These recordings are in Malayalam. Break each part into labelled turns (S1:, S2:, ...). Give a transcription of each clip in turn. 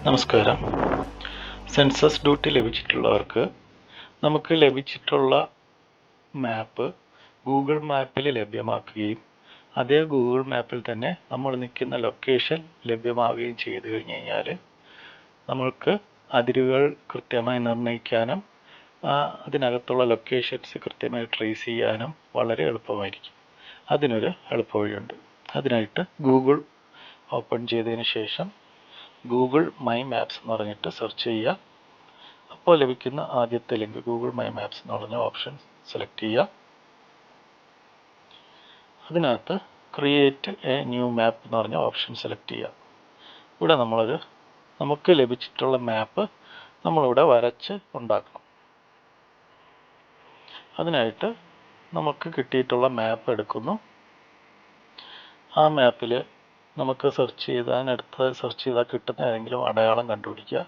S1: നമസ്കാരം. സെൻസസ് ഡ്യൂട്ടി ലഭിച്ചിട്ടുള്ളവർക്ക് നമുക്ക് ലഭിച്ചിട്ടുള്ള മാപ്പ് ഗൂഗിൾ മാപ്പിൽ ലഭ്യമാക്കുകയും അതേ ഗൂഗിൾ മാപ്പിൽ തന്നെ നമ്മൾ നിൽക്കുന്ന ലൊക്കേഷൻ ലഭ്യമാവുകയും ചെയ്തു കഴിഞ്ഞ് കഴിഞ്ഞാൽ നമ്മൾക്ക് അതിരുകൾ കൃത്യമായി നിർണ്ണയിക്കാനും അതിനകത്തുള്ള ലൊക്കേഷൻസ് കൃത്യമായി ട്രേസ് ചെയ്യാനും വളരെ എളുപ്പമായിരിക്കും. അതിനൊരു എളുപ്പവഴിയുണ്ട്. അതിനായിട്ട് ഗൂഗിൾ ഓപ്പൺ ചെയ്തതിന് ശേഷം ഗൂഗിൾ മൈ മാപ്സ് എന്ന് പറഞ്ഞിട്ട് സെർച്ച് ചെയ്യുക. അപ്പോൾ ലഭിക്കുന്ന ആദ്യത്തെ ലിങ്ക് ഗൂഗിൾ മൈ മാപ്സ് എന്ന് പറഞ്ഞ ഓപ്ഷൻ സെലക്ട് ചെയ്യുക. അതിനകത്ത് ക്രിയേറ്റ് എ ന്യൂ മാപ്പ് എന്ന് പറഞ്ഞ ഓപ്ഷൻ സെലക്ട് ചെയ്യുക. ഇവിടെ നമുക്ക് ലഭിച്ചിട്ടുള്ള മാപ്പ് നമ്മളിവിടെ വരച്ച് ഉണ്ടാക്കണം. അതിനായിട്ട് നമുക്ക് കിട്ടിയിട്ടുള്ള മാപ്പ് എടുക്കുന്നു. ആ മാപ്പിൽ നമുക്ക് സെർച്ച് ചെയ്താൽ കിട്ടുന്ന ഏതെങ്കിലും അടയാളം കണ്ടുപിടിക്കുക.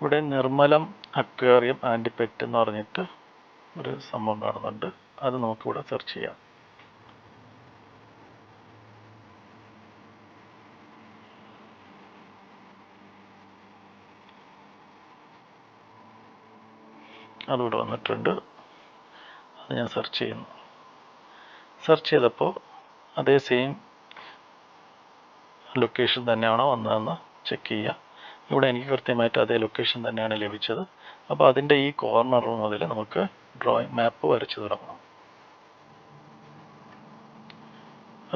S1: ഇവിടെ നിർമ്മലം അക്വേറിയം ആൻഡ് പെറ്റ് എന്ന് പറഞ്ഞിട്ട് ഒരു സംഭവം കാണുന്നുണ്ട്. അത് നമുക്കിവിടെ സെർച്ച് ചെയ്യാം. അതിവിടെ വന്നിട്ടുണ്ട്. അത് ഞാൻ സെർച്ച് ചെയ്യുന്നു. സെർച്ച് ചെയ്തപ്പോൾ അതേ സെയിം ലൊക്കേഷൻ തന്നെയാണോ വന്നതെന്ന് ചെക്ക് ചെയ്യുക. ഇവിടെ എനിക്ക് കൃത്യമായിട്ട് അതേ ലൊക്കേഷൻ തന്നെയാണ് ലഭിച്ചത്. അപ്പോൾ അതിൻ്റെ ഈ കോർണർ മുതൽ നമുക്ക് മാപ്പ് വരച്ചു തുടങ്ങണം.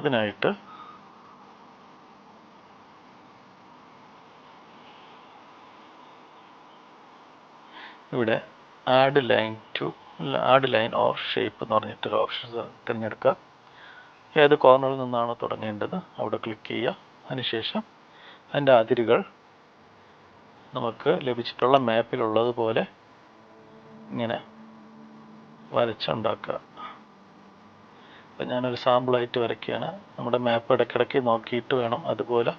S1: അതിനായിട്ട് ഇവിടെ ആഡ് ലൈൻ ഓർ ഷേപ്പ് എന്ന് പറഞ്ഞിട്ടൊരു ഓപ്ഷൻ തിരഞ്ഞെടുക്കുക. ഏത് കോർണറിൽ നിന്നാണോ തുടങ്ങേണ്ടത് അവിടെ ക്ലിക്ക് ചെയ്യുക. അതിനുശേഷം അതിൻ്റെ അതിരുകൾ നമുക്ക് ലഭിച്ചിട്ടുള്ള മാപ്പിലുള്ളതുപോലെ ഇങ്ങനെ വരച്ചുണ്ടാക്കുക. അപ്പം ഞാനൊരു സാമ്പിളായിട്ട് വരയ്ക്കുകയാണ്. നമ്മുടെ മാപ്പ് ഇടയ്ക്കിടയ്ക്ക് നോക്കിയിട്ട് വേണം അതുപോലെ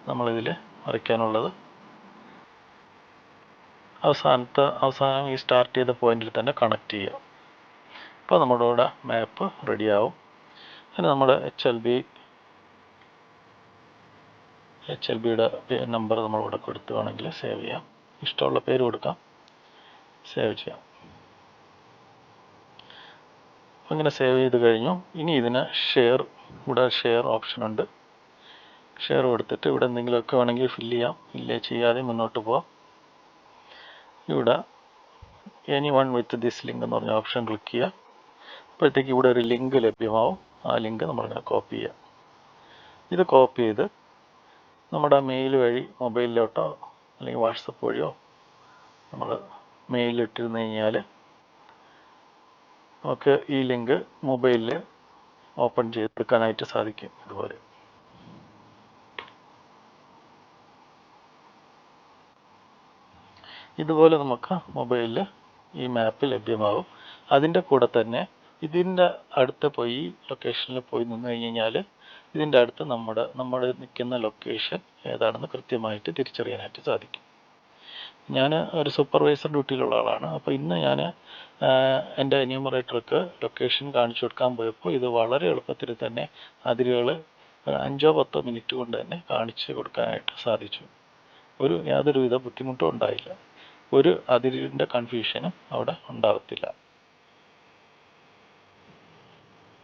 S1: നമ്മളിതിൽ വരയ്ക്കാനുള്ളത്. അവസാനം ഈ സ്റ്റാർട്ട് ചെയ്ത പോയിന്റിൽ തന്നെ കണക്ട് ചെയ്യുക. അപ്പോൾ നമ്മുടെ ഇവിടെ മാപ്പ് റെഡിയാവും. അതിന് നമ്മൾ HLBയുടെ നമ്പർ നമ്മളിവിടെ കൊടുത്ത് വേണമെങ്കിൽ സേവ് ചെയ്യാം. ഇഷ്ടമുള്ള പേര് കൊടുക്കാം, സേവ് ചെയ്യാം. അപ്പം ഇങ്ങനെ സേവ് ചെയ്ത് കഴിഞ്ഞു. ഇനി ഇതിന് ഇവിടെ ഷെയർ ഓപ്ഷൻ ഉണ്ട്. ഷെയർ കൊടുത്തിട്ട് ഇവിടെ എന്തെങ്കിലുമൊക്കെ വേണമെങ്കിൽ ഫില്ല് ചെയ്യാം. ഇല്ലേ ചെയ്യാതെ മുന്നോട്ട് പോവാം. ഇവിടെ എനിവൺ വിത്ത് ദിസ് ലിങ്ക് എന്ന് പറഞ്ഞ ഓപ്ഷൻ ക്ലിക്ക് ചെയ്യുക. അപ്പോഴത്തേക്ക് ഇവിടെ ഒരു ലിങ്ക് ലഭ്യമാവും. ആ ലിങ്ക് നമ്മളിങ്ങനെ കോപ്പി ചെയ്യുക. ഇത് കോപ്പി ചെയ്ത് നമ്മുടെ മെയിൽ വഴി മൊബൈലിലോട്ടോ അല്ലെങ്കിൽ വാട്സപ്പ് വഴിയോ നമ്മൾ മെയിലിട്ടിരുന്നു കഴിഞ്ഞാൽ നമുക്ക് ഈ ലിങ്ക് മൊബൈലിൽ ഓപ്പൺ ചെയ്തെടുക്കാനായിട്ട് സാധിക്കും. ഇതുപോലെ നമുക്ക് മൊബൈലിൽ ഈ മാപ്പ് ലഭ്യമാകും. അതിൻ്റെ കൂടെ തന്നെ ഇതിൻ്റെ അടുത്ത് പോയി ലൊക്കേഷനിൽ പോയി നിന്ന് കഴിഞ്ഞാൽ ഇതിൻ്റെ അടുത്ത് നമ്മൾ നിൽക്കുന്ന ലൊക്കേഷൻ ഏതാണെന്ന് കൃത്യമായിട്ട് തിരിച്ചറിയാനായിട്ട് സാധിക്കും. ഞാൻ ഒരു സൂപ്പർവൈസർ ഡ്യൂട്ടിയിലുള്ള ആളാണ്. അപ്പോൾ ഇന്ന് ഞാൻ എൻ്റെ എന്യൂമറേറ്റർക്ക് ലൊക്കേഷൻ കാണിച്ചു കൊടുക്കാൻ പോയപ്പോൾ ഇത് വളരെ എളുപ്പത്തിൽ തന്നെ അതിരുകൾ 5-10 മിനിറ്റ് കൊണ്ട് തന്നെ കാണിച്ചു കൊടുക്കാനായിട്ട് സാധിച്ചു. യാതൊരുവിധ ബുദ്ധിമുട്ടും ഉണ്ടായില്ല. ഒരു അതിരിൻ്റെ കൺഫ്യൂഷനും അവിടെ ഉണ്ടാകത്തില്ല.